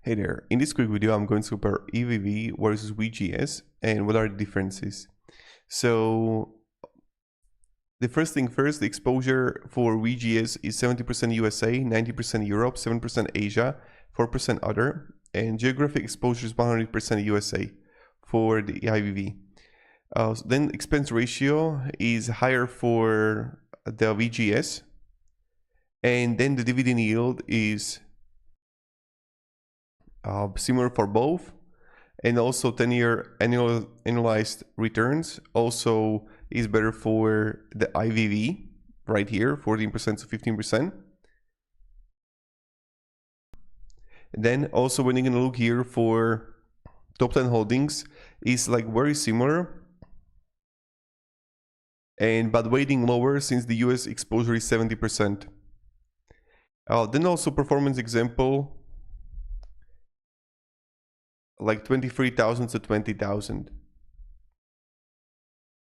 Hey there, in this quick video I'm going to compare IVV versus VGS and what are the differences. So the first thing first, the exposure for VGS is 70% USA, 90% Europe, 7% Asia, 4% other, and geographic exposure is 100% USA for the IVV. Then expense ratio is higher for the VGS, and then the dividend yield is similar for both, and also 10-year annualized returns also is better for the IVV right here, 14% to 15%. And then also when you're gonna look here for top 10 holdings is like very similar, but weighting lower since the US exposure is 70%. Then also performance example, like 23,000 to 20,000.